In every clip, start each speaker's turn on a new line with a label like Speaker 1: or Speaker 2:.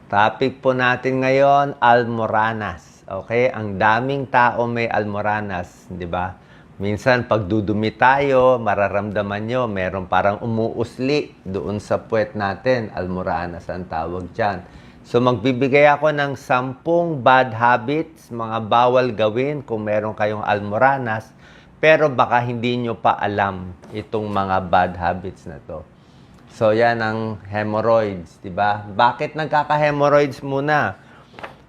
Speaker 1: Topic po natin ngayon, almoranas. Okay? Ang daming tao may almoranas, di ba? Minsan, pag dudumi tayo, mararamdaman nyo, meron parang umuusli doon sa puwet natin. Almoranas ang tawag dyan. So, magbibigay ako ng 10 bad habits, mga bawal gawin kung meron kayong almoranas, pero baka hindi nyo pa alam itong mga bad habits na to. So, yan ang hemorrhoids, di ba? Bakit nagkaka-hemorrhoids muna?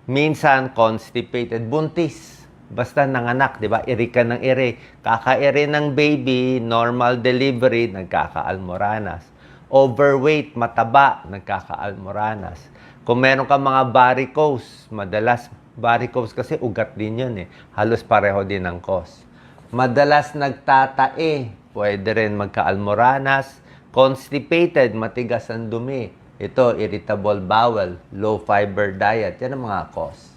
Speaker 1: Minsan, constipated, buntis. Basta nanganak, di ba? Iri ka ng iri. Kaka-iri ng baby, normal delivery, nagkaka-almoranas. Overweight, mataba, nagkaka-almoranas. Kung meron ka mga varicose, madalas, varicose kasi ugat din yun eh. Halos pareho din ang cause. Madalas nagtatae, pwede rin magka-almoranas. Constipated, matigas ang dumi. Ito, irritable bowel, low fiber diet. Yan ang mga cause.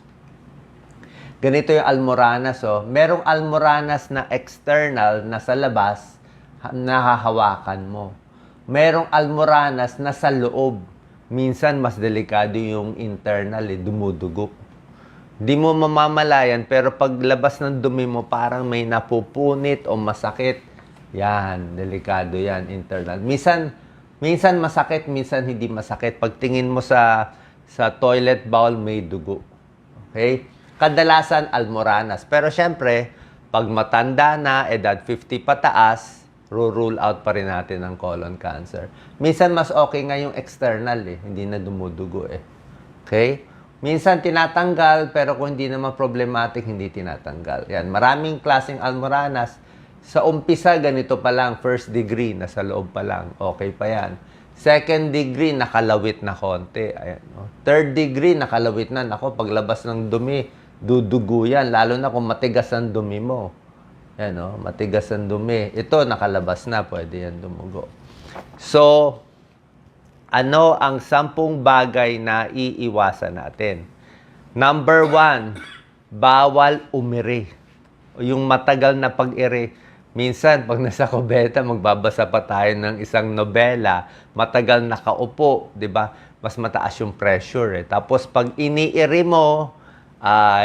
Speaker 1: Ganito yung almoranas. Oh. Merong almoranas na external, na sa labas, nahahawakan mo. Merong almoranas na sa loob. Minsan, mas delikado yung internal, dumudugo. Di mo mamamalayan, pero paglabas ng dumi mo, parang may napupunit o masakit. Yan, delikado yan, internal. Minsan masakit, minsan hindi masakit. Pagtingin mo sa toilet bowl, may dugo. Okay? Kadalasan, almoranas. Pero syempre, pag matanda na, edad 50 pataas, rule out pa rin natin ang colon cancer. Minsan, mas okay nga yung external hindi na dumudugo Okay? Minsan tinatanggal, pero kung hindi naman problematic, hindi tinatanggal. Yan, maraming klaseng almoranas. Sa umpisa, ganito pa lang, first degree, nasa loob pa lang, okay pa yan. Second degree, nakalawit na konti. Ayan, no? Third degree, nakalawit na. Nako, paglabas ng dumi, dudugo yan, lalo na kung matigas ang dumi mo. Yan, no? Matigas ang dumi. Ito, nakalabas na, pwede yan dumugo. So, ano ang 10 bagay na iiwasan natin? Number 1, bawal umiri. Yung matagal na pag-iri. Minsan, pag nasa kubeta, magbabasa pa tayo ng isang nobela, matagal nakaupo, di ba? Mas mataas yung pressure Tapos, pag iniiri mo,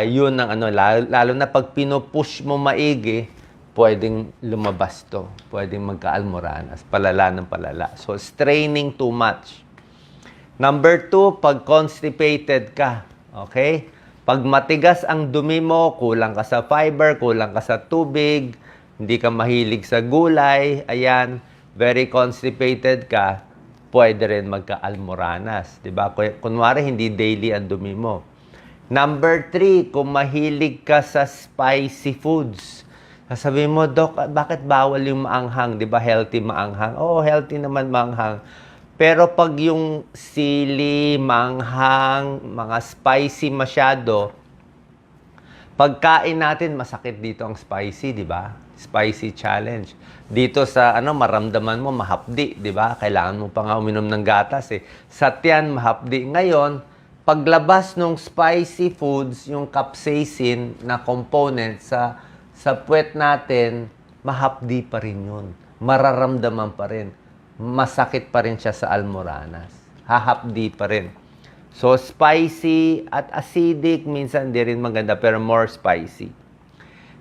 Speaker 1: yun ang lalo na pag pinupush mo maigi, pwedeng lumabas to. Pwedeng magka-almoranas. Palala ng palala. So, straining too much. Number 2, pag constipated ka. Okay? Pag matigas ang dumi mo, kulang ka sa fiber, kulang ka sa tubig, hindi ka mahilig sa gulay, ayan, very constipated ka, pwede rin magka-almoranas. Diba? Kunwari, hindi daily ang dumi mo. Number 3, kung mahilig ka sa spicy foods, sasabihin mo, Dok, bakit bawal yung maanghang? Di ba healthy maanghang? Oo, healthy naman maanghang. Pero pag yung sili, maanghang, mga spicy masyado, pagkain natin, masakit dito ang spicy, di ba? Spicy challenge. Dito sa, maramdaman mo, mahapdi, di ba? Kailangan mo pa nga uminom ng gatas Sa tiyan, mahapdi. Ngayon, paglabas ng spicy foods, yung capsaicin na component sa puwet natin, mahapdi pa rin yun. Mararamdaman pa rin. Masakit pa rin siya sa almoranas. Hahapdi pa rin. So, spicy at acidic, minsan di rin maganda, pero more spicy.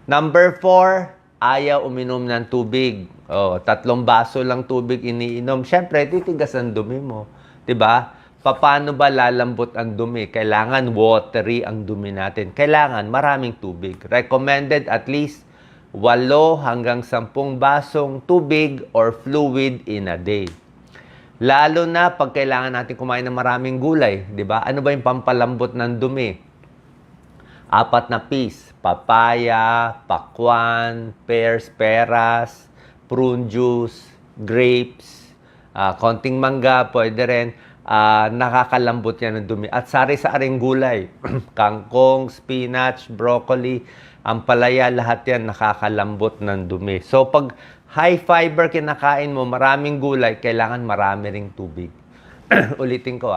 Speaker 1: Number 4, ayaw uminom ng tubig. 3 baso lang tubig iniinom. Siyempre, titigas ang dumi mo. Diba? Paano ba lalambot ang dumi? Kailangan watery ang dumi natin. Kailangan maraming tubig. Recommended at least 8 hanggang 10 basong tubig or fluid in a day. Lalo na pag kailangan natin kumain ng maraming gulay. Diba? Ano ba yung pampalambot ng dumi? 4 na piece. Papaya, pakwan, pears, peras, prune juice, grapes, konting mangga, pwede rin. Nakakalambot yan ng dumi. At sari-saring gulay. Kangkong, spinach, broccoli, ampalaya, lahat yan nakakalambot ng dumi. So, pag high fiber kinakain mo, maraming gulay, kailangan marami ring tubig. Ulitin ko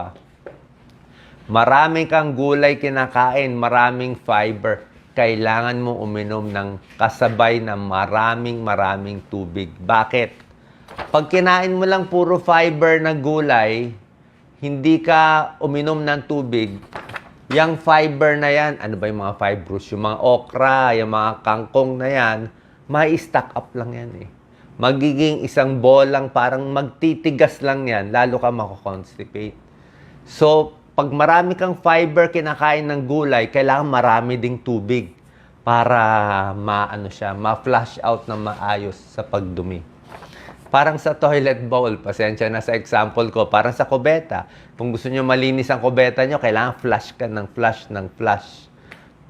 Speaker 1: Marami kang gulay kinakain, maraming fiber. Kailangan mo uminom ng kasabay na maraming tubig. Bakit? Pag kinain mo lang puro fiber na gulay, hindi ka uminom ng tubig, yung fiber na yan, ano ba yung mga fibrous? Yung mga okra, yung mga kangkong na yan, may stack up lang yan eh. Magiging isang bolang parang magtitigas lang yan, lalo ka mako-constipate. So, pag marami kang fiber kinakain ng gulay, kailangan marami ding tubig para ma-flush out na maayos sa pagdumi. Parang sa toilet bowl, pasensya na sa example ko, parang sa kubeta. Kung gusto nyo malinis ang kubeta nyo, kailangan flush ka ng flush ng flush.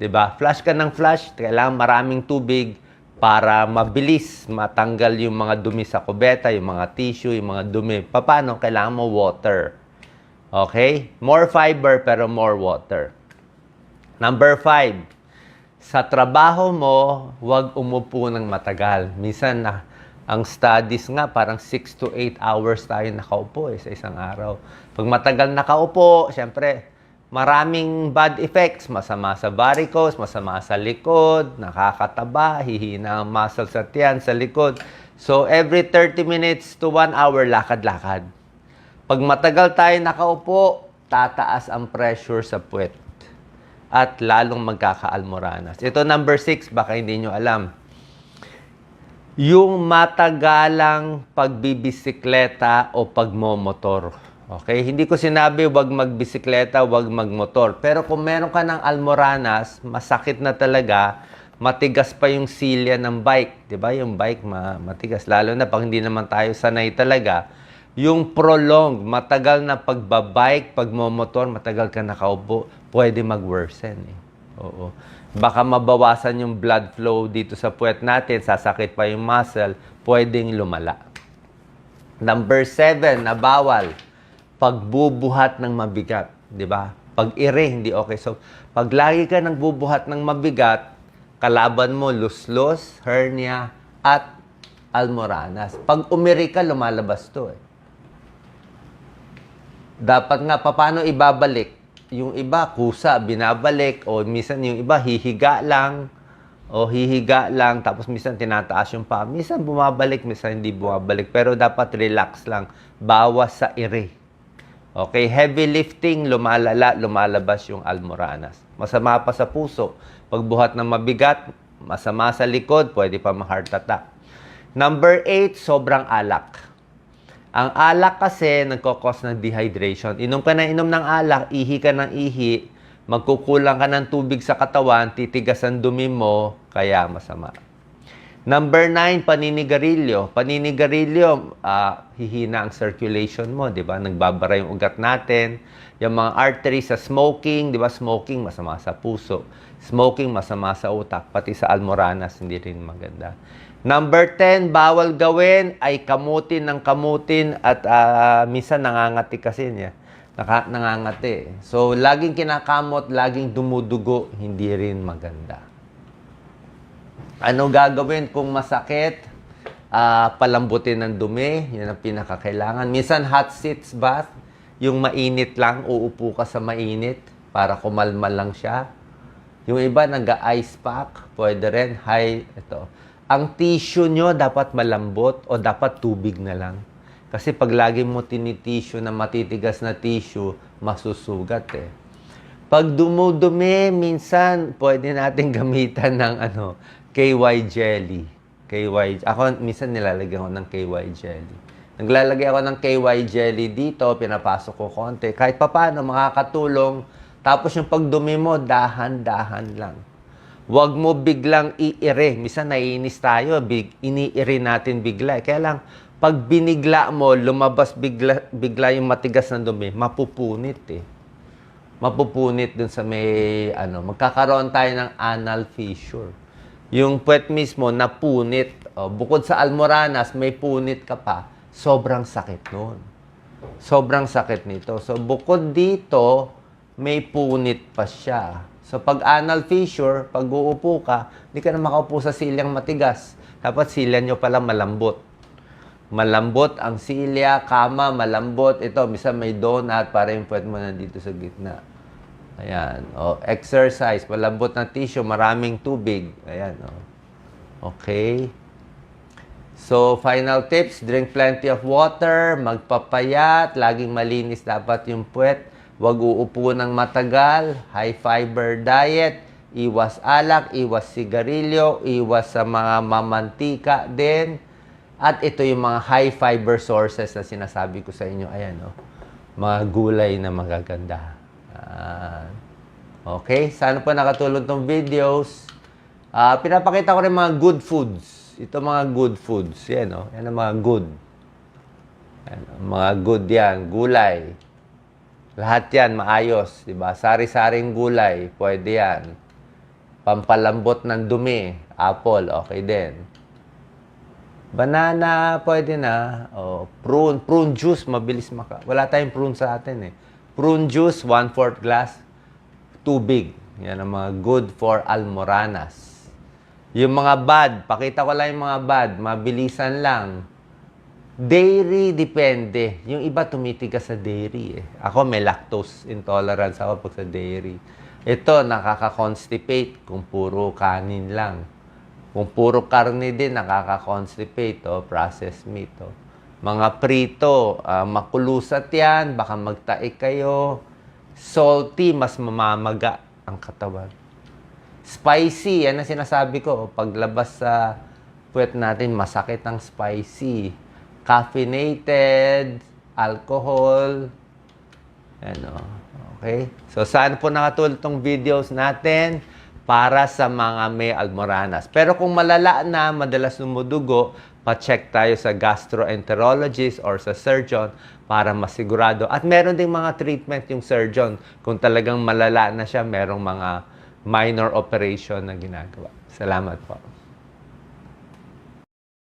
Speaker 1: 'Di ba? Flush ka ng flush, kailangan maraming tubig para mabilis matanggal yung mga dumi sa kubeta, yung mga tissue, yung mga dumi. Paano? Kailangan mo water. Okay? More fiber pero more water. Number 5, sa trabaho mo, huwag umupo ng matagal. Minsan ang studies nga, parang 6 to 8 hours tayo nakaupo sa isang araw. Pag matagal nakaupo, syempre, maraming bad effects. Masama sa varicose, masama sa likod, nakakataba, hihina ang muscle sa tiyan, sa likod. So, every 30 minutes to 1 hour, lakad-lakad. Pag matagal tayo nakaupo, tataas ang pressure sa puwet. At lalong magkakaalmoranas. Ito number 6, baka hindi nyo alam. Yung matagalang pagbibisikleta o pagmomotor. Okay? Hindi ko sinabi wag magbisikleta, wag magmotor. Pero kung meron ka ng almoranas, masakit na talaga, matigas pa yung silya ng bike. 'Di ba? Yung bike matigas. Lalo na pag hindi naman tayo sanay talaga. Yung prolonged, matagal na pagbabike, pagmomotor, matagal ka nakaupo, pwede mag-worsen. Oo. Baka mabawasan yung blood flow dito sa puwet natin, sasakit pa yung muscle, pwedeng lumala. Number 7 na bawal, pagbubuhat ng mabigat, 'di ba? Pag-ire, hindi okay. So, pag lagi ka nagbubuhat ng mabigat, kalaban mo luslos, hernia, at almoranas. Pag umiri ka, lumalabas 'to eh. Dapat nga, paano ibabalik? Yung iba, kusa, binabalik, o minsan yung iba, hihiga lang, tapos minsan tinataas yung paa. Minsan bumabalik, minsan hindi bumabalik. Pero dapat relax lang, bawas sa ire. Okay, heavy lifting, lumalabas yung almoranas. Masama pa sa puso. Pagbuhat ng mabigat, masama sa likod, pwede pa ma-heart attack. Number 8, sobrang alak. Ang alak kasi nagkakos ng dehydration. Inom ka ng inom ng alak, ihi ka ng ihi, magkukulang ka ng tubig sa katawan, titigas ang dumi mo, kaya masama. Number 9, paninigarilyo. Paninigarilyo, hihina ang circulation mo, di ba? Nagbabara yung ugat natin. Yung mga arteries sa smoking, di ba? Smoking, masama sa puso. Smoking, masama sa utak. Pati sa almoranas, hindi rin maganda. Number 10, bawal gawin ay kamutin ng kamutin at minsan nangangati kasi niya. Nangangati. So, laging kinakamot, laging dumudugo, hindi rin maganda. Ano gagawin kung masakit? Palambutin ng dumi, yun ang pinakakailangan. Minsan hot seats bath, yung mainit lang, uupo ka sa mainit para kumalma lang siya. Yung iba nag-ice pack, pwede rin. Ang tissue nyo dapat malambot o dapat tubig na lang. Kasi pag lagi mo tinitissue na matitigas na tissue, masusugat eh. Pag dumudumi, minsan pwede natin gamitan ng KY jelly. Ako minsan nilalagyan ko ng KY jelly. Naglalagay ako ng KY jelly dito, pinapasok ko konti. Kahit papaano makakatulong. Tapos yung pagdumi mo, dahan-dahan lang. Huwag mo biglang iire. Minsan naiinis tayo, iniire natin bigla. Kaya lang, pag binigla mo, lumabas bigla yung matigas na dumi, mapupunit eh. Mapupunit dun sa may, magkakaroon tayo ng anal fissure. Yung puwet mismo, napunit. Bukod sa almoranas, may punit ka pa. Sobrang sakit nun. Sobrang sakit nito. So, bukod dito, may punit pa siya. So, pag anal fissure, pag uupo ka, hindi ka na makaupo sa silyang matigas. Dapat silya nyo pala malambot. Malambot ang silya, kama, malambot. Ito, misa may donut para yung puwet mo nandito sa gitna. Ayan. Exercise, malambot na tissue, maraming tubig. Ayan. Okay. So, final tips, drink plenty of water, magpapayat, laging malinis dapat yung puwet, huwag uupo ng matagal, high fiber diet, iwas alak, iwas sigarilyo, iwas sa mga mamantika din. At ito yung mga high fiber sources na sinasabi ko sa inyo. Ayan, oh, mga gulay na magaganda. Okay, sana po nakatulong tong videos. Pinapakita ko rin mga good foods. Ito mga good foods. Yan, oh. Yan ang mga good. Yan, mga good yan. Gulay. Lahat yan, maayos. Diba? Sari-saring gulay. Pwede yan. Pampalambot ng dumi. Apple, okay din. Banana, pwede na. Oh, prune. Prune juice, mabilis wala tayong prune sa atin eh. Prune juice, 1/4 glass. Tubig. Yan ang mga good for almoranas. Yung mga bad, pakita ko lang yung mga bad, mabilisan lang. Dairy, depende. Yung iba tumitigas sa dairy eh. Ako may lactose intolerance ako pag sa dairy. Ito, nakaka-constipate kung puro kanin lang. Kung puro karne din, nakaka-constipate, oh, processed meat. Oh. Mga prito, makulusat yan, baka magtaik kayo. Salty, mas mamamaga ang katawan. Spicy, yan ang sinasabi ko. Paglabas sa puwet natin, masakit ang spicy. Caffeinated, alcohol. Ano, okay? So, saan po nakatulong itong videos natin para sa mga may almoranas. Pero kung malala na, madalas lumudugo, pa-check tayo sa gastroenterologist or sa surgeon para masigurado. At meron ding mga treatment yung surgeon. Kung talagang malala na siya, merong mga minor operation na ginagawa. Salamat po.